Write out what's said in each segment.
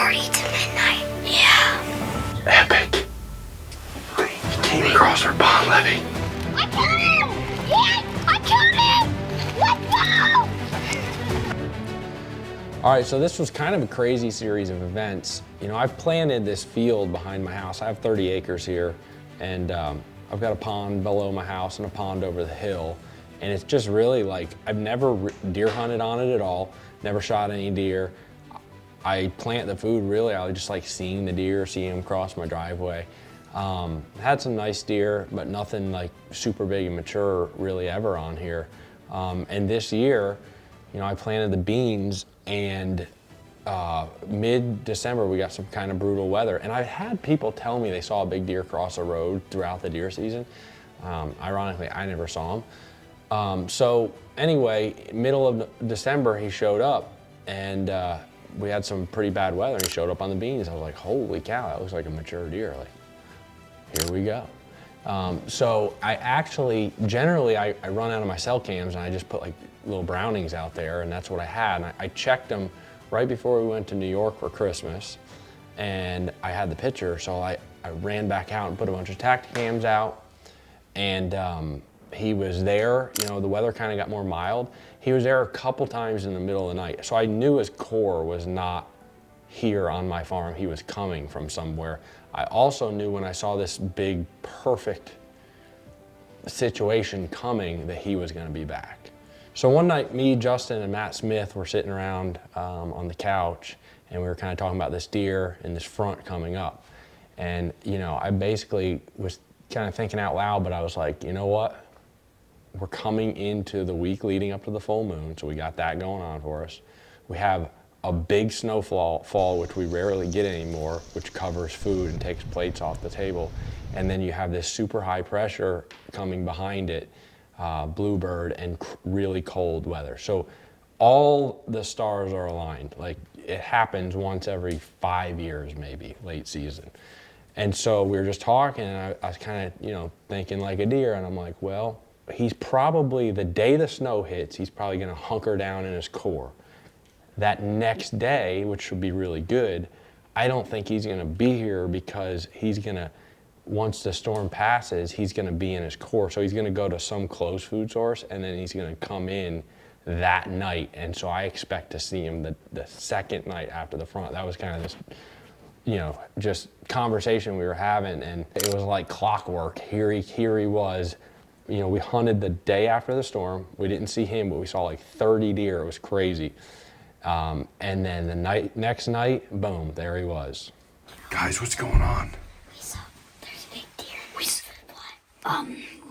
Party to midnight. Yeah. Epic. He came across our pond levee. I killed him! Yes! I killed him! Let's go! All right, so this was kind of a crazy series of events. You know, I've planted this field behind my house. I have 30 acres here, and I've got a pond below my house and a pond over the hill. And it's just really like, I've never deer hunted on it at all, never shot any deer. I plant the food really, I just like seeing the deer, seeing them cross my driveway. Had some nice deer, but nothing like super big and mature really ever on here. And this year, you know, I planted the beans, and mid-December we got some kind of brutal weather. And I've had people tell me they saw a big deer cross a road throughout the deer season. Ironically, I never saw him. So anyway, middle of December he showed up, and we had some pretty bad weather, and he showed up on the beans. I was like, holy cow, that looks like a mature deer. Like, here we go. So I actually, generally I run out of my cell cams and I just put like little Brownings out there, and that's what I had. And I checked them right before we went to New York for Christmas, and I had the picture, so I ran back out and put a bunch of Tacticams out, and he was there. You know, the weather kind of got more mild. He was there a couple times in the middle of the night, so I knew his core was not here on my farm. He was coming from somewhere. I also knew when I saw this big, perfect situation coming that he was gonna be back. So one night, me, Justin, and Matt Smith were sitting around on the couch, and we were kind of talking about this deer and this front coming up. And, you know, I basically was kind of thinking out loud, but I was like, you know what? We're coming into the week leading up to the full moon, so we got that going on for us. We have a big snowfall, which we rarely get anymore, which covers food and takes plates off the table. And then you have this super high pressure coming behind it, bluebird, and really cold weather. So all the stars are aligned. Like, it happens once every 5 years, maybe, late season. And so we were just talking, and I was kind of, you know, thinking like a deer, and I'm like, well, he's probably, the day the snow hits, he's probably gonna hunker down in his core. That next day, which would be really good, I don't think he's gonna be here, because he's gonna, once the storm passes, he's gonna be in his core. So he's gonna go to some closed food source, and then he's gonna come in that night. And so I expect to see him the second night after the front. That was kind of this, you know, just conversation we were having, and it was like clockwork. Here he was. You know, we hunted the day after the storm. We didn't see him, but we saw like 30 deer. It was crazy. And then the next night, boom, there he was. Guys, what's going on? We saw, there's a big deer.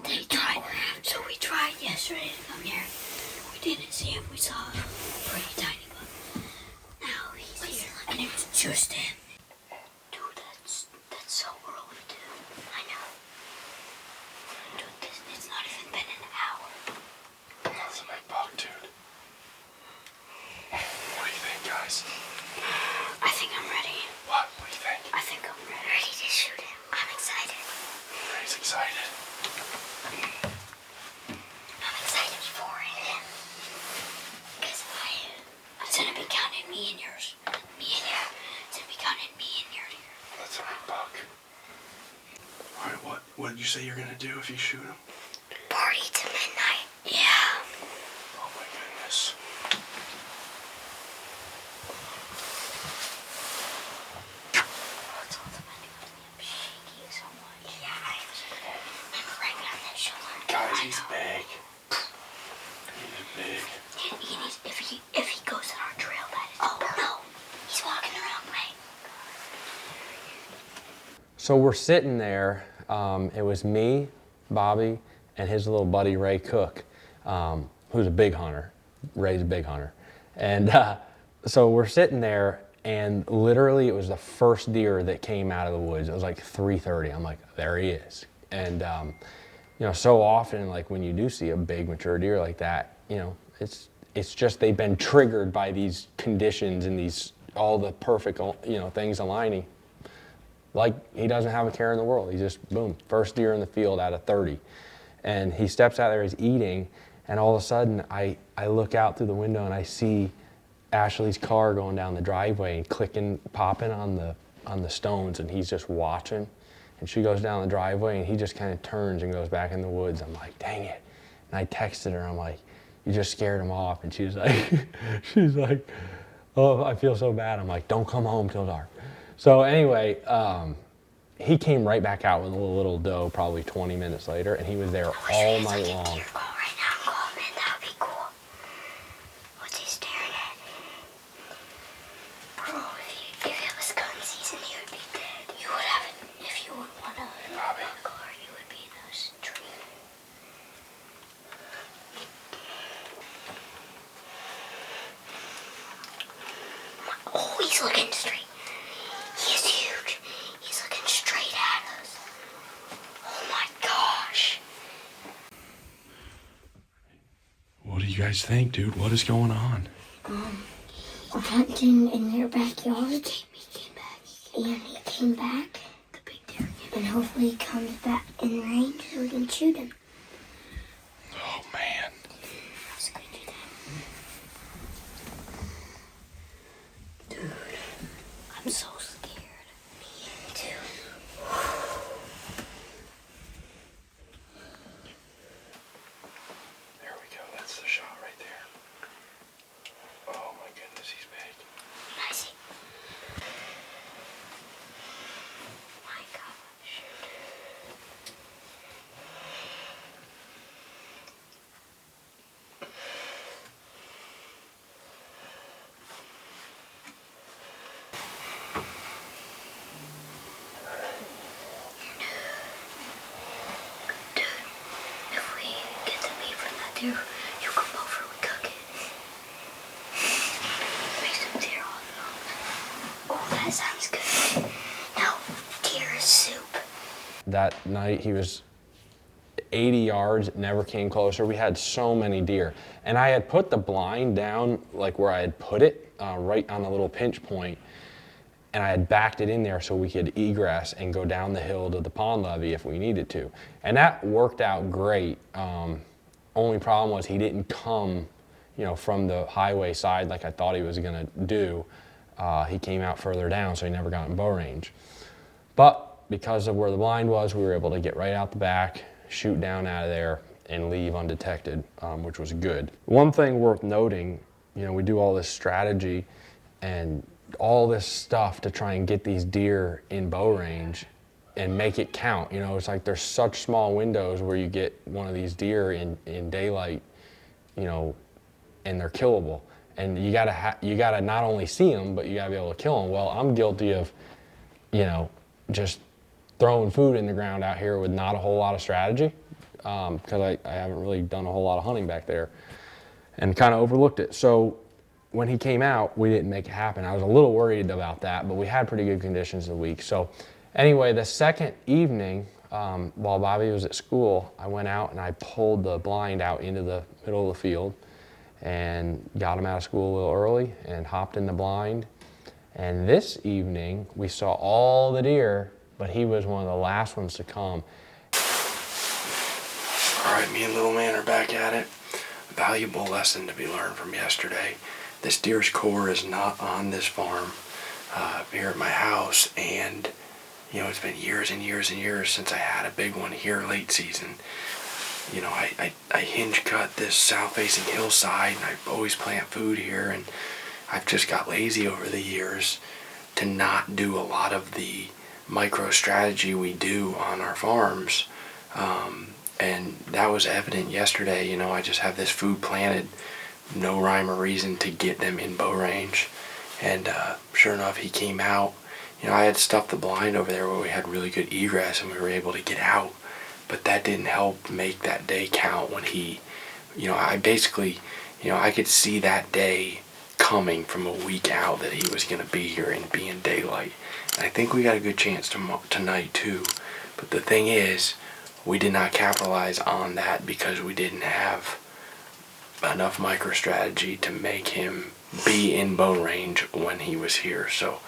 They tried, so we tried yesterday to come here. We didn't see him. We saw a pretty tiny one. Now he's here, and it was just him. Dude, that's so early, dude. I know. Dude, it's not even been an hour. That's a big buck, dude. What do you think, guys? I think I'm ready. What? What do you think? I think I'm ready. Ready to shoot him. I'm excited. Ray's excited. I'm excited for him. Because it's gonna be counting me and yours. Me and you. It's gonna be counting me and yours. That's a big buck. All right, what did you say you're gonna do if you shoot him? Party to midnight. Yeah. Oh my goodness. It's all depending on me. I'm shaking so much. Yeah, I'm right on that shoulder. Guys, he's big. He's big. If he goes on our trail, that is. Oh no, he's walking around right. So we're sitting there. It was me, Bobby, and his little buddy Ray Cook, who's a big hunter. Ray's a big hunter. And so we're sitting there, and literally it was the first deer that came out of the woods. It was like 3:30. I'm like, there he is. And you know, so often, like when you do see a big mature deer like that, you know, it's just they've been triggered by these conditions and these all the perfect, you know, things aligning. Like, he doesn't have a care in the world. He just, boom, first deer in the field out of 30. And he steps out there, he's eating, and all of a sudden I look out through the window and I see Ashley's car going down the driveway and popping on the stones, and he's just watching. And she goes down the driveway and he just kind of turns and goes back in the woods. I'm like, dang it. And I texted her, I'm like, you just scared him off. And she's like, oh, I feel so bad. I'm like, don't come home till dark. So anyway, he came right back out with a little doe probably 20 minutes later, and he was there all night long. Right now, call him in. That would be cool. What's he staring at? Bro, if it was gun season, he would be dead. You would have it if you would want to. Bobby. Or you would be in a tree. Oh, he's looking straight. He's huge. He's looking straight at us. Oh my gosh. What do you guys think, dude? What is going on? We're hunting in their backyard. He came back. And he came back. The big deer. And hopefully he comes back in range so we can shoot him. Oh, man. Let's go do that. Dude, I'm so scared. Me too. There we go. That's the shot right there. Oh, my goodness, he's big. I see. My gosh. Dude, if we get the meat from that deer, you come over and cook it. Make some deer hot dogs. Oh, that sounds good. Now, deer soup. That night he was 80 yards, never came closer. We had so many deer. And I had put the blind down like where I had put it, right on a little pinch point. And I had backed it in there so we could egress and go down the hill to the pond levee if we needed to. And that worked out great. Only problem was he didn't come, from the highway side like I thought he was gonna do. He came out further down, so he never got in bow range. But because of where the blind was, we were able to get right out the back, shoot down out of there, and leave undetected, which was good. One thing worth noting, we do all this strategy and all this stuff to try and get these deer in bow range and make it count. It's like there's such small windows where you get one of these deer in daylight, and they're killable. And you gotta not only see them, but you gotta be able to kill them. Well, I'm guilty of, just throwing food in the ground out here with not a whole lot of strategy, because I haven't really done a whole lot of hunting back there and kind of overlooked it. So when he came out, we didn't make it happen. I was a little worried about that, but we had pretty good conditions of the week. So anyway, the second evening, while Bobby was at school, I went out and I pulled the blind out into the middle of the field and got him out of school a little early and hopped in the blind. And this evening, we saw all the deer, but he was one of the last ones to come. All right, me and little man are back at it. Valuable lesson to be learned from yesterday. This deer's core is not on this farm here at my house, and it's been years and years and years since I had a big one here late season. I hinge cut this south-facing hillside, and I always plant food here, and I've just got lazy over the years to not do a lot of the micro strategy we do on our farms, and that was evident yesterday. I just have this food planted, no rhyme or reason to get them in bow range, and sure enough, he came out. I had stuffed the blind over there where we had really good egress and we were able to get out, but that didn't help make that day count when he, I basically, I could see that day coming from a week out that he was going to be here and be in daylight. And I think we got a good chance tonight too, but the thing is, we did not capitalize on that because we didn't have enough micro strategy to make him be in bow range when he was here. So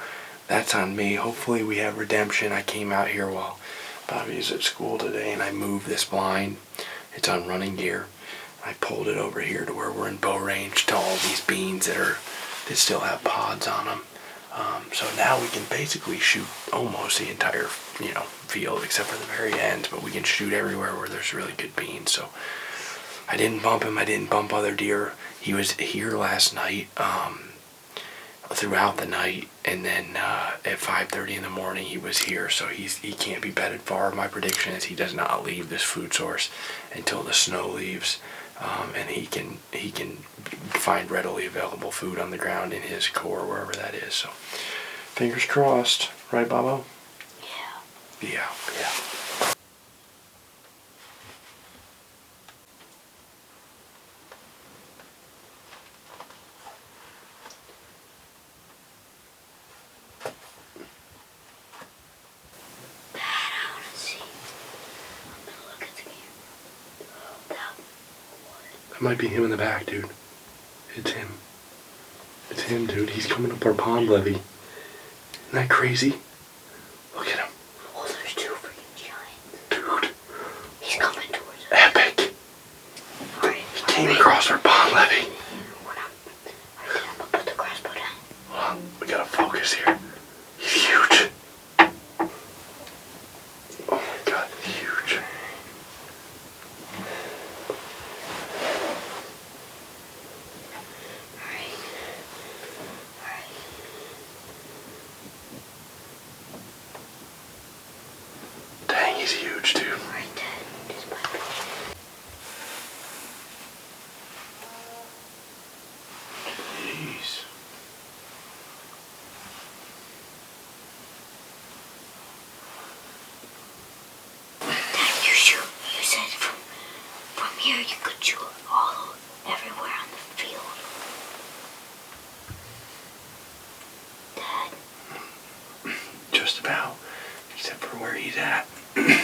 that's on me. Hopefully we have redemption. I came out here while Bobby is at school today and I moved this blind. It's on running gear. I pulled it over here to where we're in bow range to all these beans that are They still have pods on them. So now we can basically shoot almost the entire, field except for the very end, but we can shoot everywhere where there's really good beans. So I didn't bump him. I didn't bump other deer. He was here last night, throughout the night, and then at 5:30 in the morning he was here. So he can't be bedded far. My prediction is he does not leave this food source until the snow leaves, and he can find readily available food on the ground in his core, wherever that is. So fingers crossed, right, Bobo? Yeah. Yeah. That might be him in the back, dude. It's him. It's him, dude. He's coming up our pond levee. Isn't that crazy? Look at him. Oh, there's two freaking giants. Dude. He's coming towards us. Epic. Alright. He came across our pond levee. I'm gonna put the crossbow down. Hold on. We gotta focus here. He's huge. Oh my god, huge. Dang, he's huge, dude. Jeez. Dad, you said from here you could shoot everywhere on the field. Dad. Just about. Except for where he's at. They're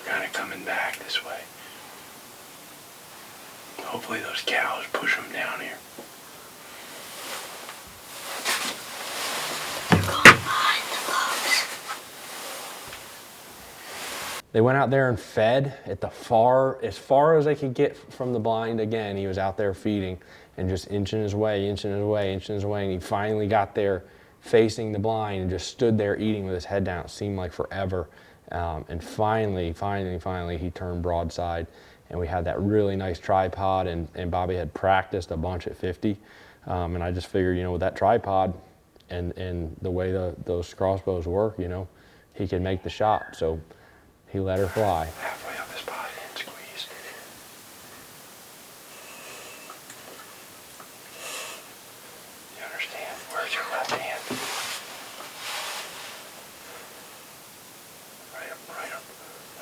kind of coming back this way. Hopefully those cows push them down here. They're going behind the logs. They went out there and fed at as far as they could get from the blind. Again, he was out there feeding and just inching his way, and he finally got there facing the blind and just stood there eating with his head down. It seemed like forever. And finally, he turned broadside, and we had that really nice tripod, and Bobby had practiced a bunch at 50. And I just figured, with that tripod and the way those crossbows work, he could make the shot. So he let her fly. Halfway up his body and squeeze. You understand? Where's your left hand?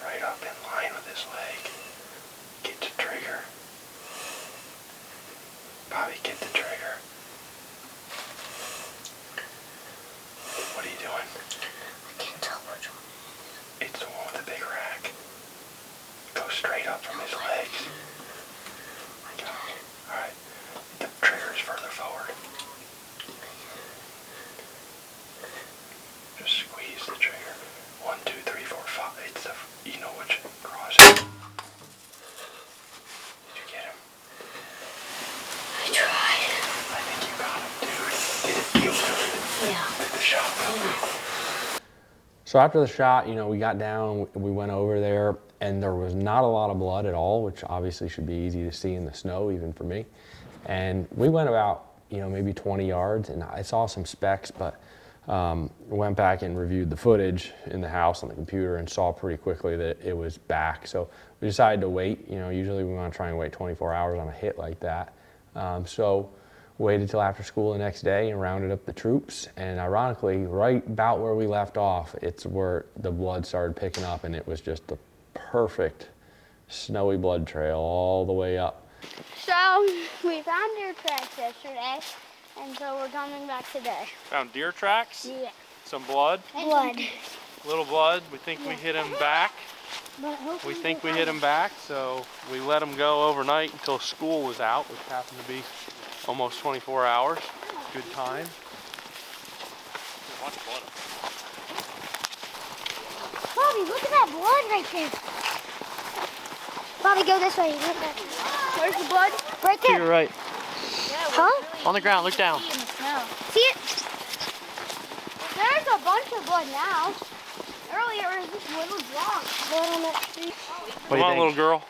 Right up in line with his leg. Get the trigger. Bobby, get the trigger. What are you doing? I can't tell which one. It's the one with the big rack. Go straight up from his legs. Alright. The trigger is further forward. Just squeeze the trigger. 1, 2, 3, 4, 5. It's the, you know which cross. Did you get him? I tried. I think you got him, dude. Did it feel good? Yeah. Did the shot feel good? So after the shot, we got down, we went over there, and there was not a lot of blood at all, which obviously should be easy to see in the snow, even for me. And we went about, maybe 20 yards, and I saw some specks, but went back and reviewed the footage in the house on the computer and saw pretty quickly that it was back. So we decided to wait. Usually we want to try and wait 24 hours on a hit like that. So waited till after school the next day and rounded up the troops. And ironically, right about where we left off, it's where the blood started picking up, and it was just the perfect snowy blood trail all the way up. So we found deer tracks yesterday, and so we're coming back today. Found deer tracks? Yeah. Some blood? Blood. Little blood. We think we hit him back. We think we hit him back, so we let him go overnight until school was out, which happened to be almost 24 hours. Good time. There's a bunch of blood. blood right there. Bobby, go this way. Where's the blood? Right To there. your right. Huh? On the ground, look down. See it? There's a bunch of blood now. Earlier, it was just little drops. Blood on that street. Come on, little girl.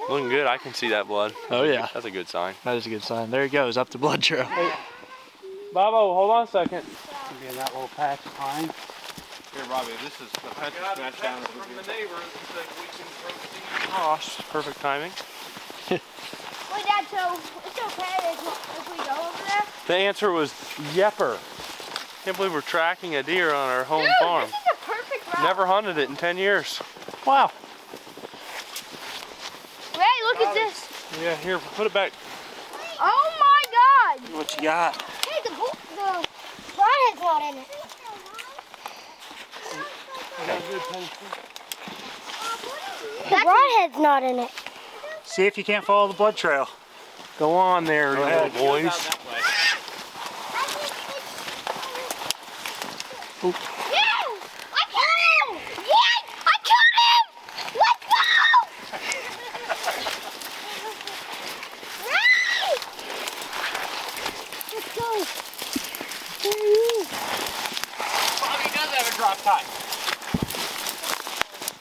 Looking good. I can see that blood. Oh yeah, That's a good sign. that is a good sign. There he goes, up the blood trail. Hey, Bobo, hold on a second. Be in that little patch of pine. Here, Robbie, this is the pencil smashed down. From the neighbors and said we can proceed. Gosh, perfect timing. Wait, Dad, so it's okay if we go over there? The answer was yepper. Can't believe we're tracking a deer on our home Dude, farm. this is a perfect route. Never hunted it in 10 years. Wow. Ray, look at this. Yeah, here, put it back. Oh my God. What you got? Hey, the broadhead's not in it. The broadhead's not in it. See if you can't follow the blood trail. Go on there, you little boys. Yeah! I killed him! Yes! I killed him! Let's go! Ray! Let's go. There he is. Bobby does have a drop tie.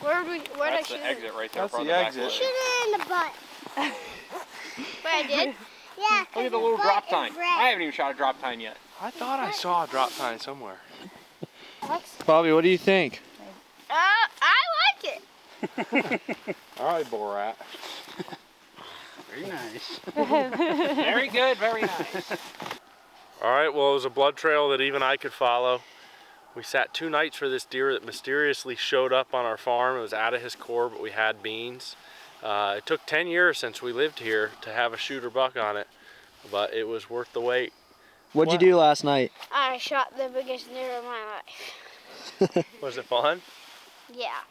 Where'd I That's shoot the him? exit right there. That's front the and back exit. leg. Shoot it in the butt. Wait, I did? Yeah. Look at the little drop tine. I haven't even shot a drop tine yet. I thought I saw a drop tine somewhere. Bobby, what do you think? I like it. All right, Borat. Very nice. Very good, very nice. All right, well, it was a blood trail that even I could follow. We sat 2 nights for this deer that mysteriously showed up on our farm. It was out of his core, but we had beans. It took 10 years since we lived here to have a shooter buck on it, but it was worth the wait. What'd you do last night? I shot the biggest deer of my life. Was it fun? Yeah.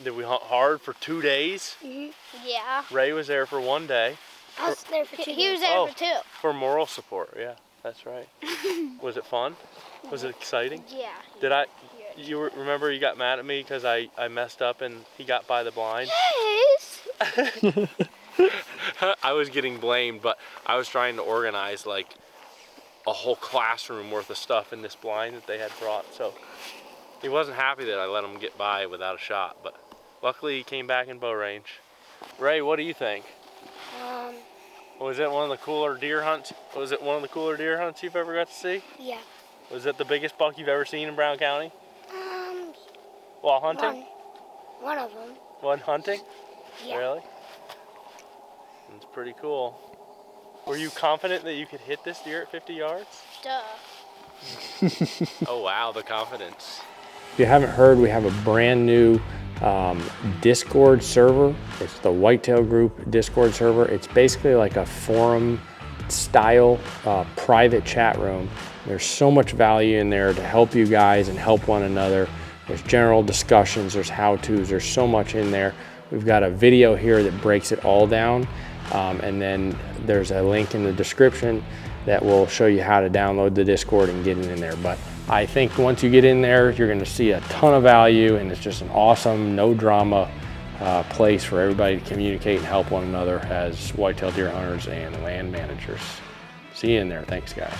Did we hunt hard for 2 days? Yeah. Ray was there for 1 day. I was there for 2 He was there Oh. for 2. For moral support, yeah, that's right. Was it fun? Was it exciting? Yeah. Did you remember you got mad at me because I messed up and he got by the blind? Yes. I was getting blamed, but I was trying to organize like a whole classroom worth of stuff in this blind that they had brought. So he wasn't happy that I let him get by without a shot, but luckily he came back in bow range. Ray, what do you think? Was it one of the cooler deer hunts? Was it one of the cooler deer hunts you've ever got to see? Yeah. Was it the biggest buck you've ever seen in Brown County? While hunting? One of them. One hunting? Yeah. Really? It's pretty cool. Were you confident that you could hit this deer at 50 yards? Duh. Oh wow, the confidence. If you haven't heard, we have a brand new Discord server. It's the Whitetail Group Discord server. It's basically like a forum style private chat room. There's so much value in there to help you guys and help one another. There's general discussions, there's how-tos, there's so much in there. We've got a video here that breaks it all down. And then there's a link in the description that will show you how to download the Discord and get it in there. But I think once you get in there, you're gonna see a ton of value, and it's just an awesome, no drama place for everybody to communicate and help one another as whitetail deer hunters and land managers. See you in there. Thanks, guys.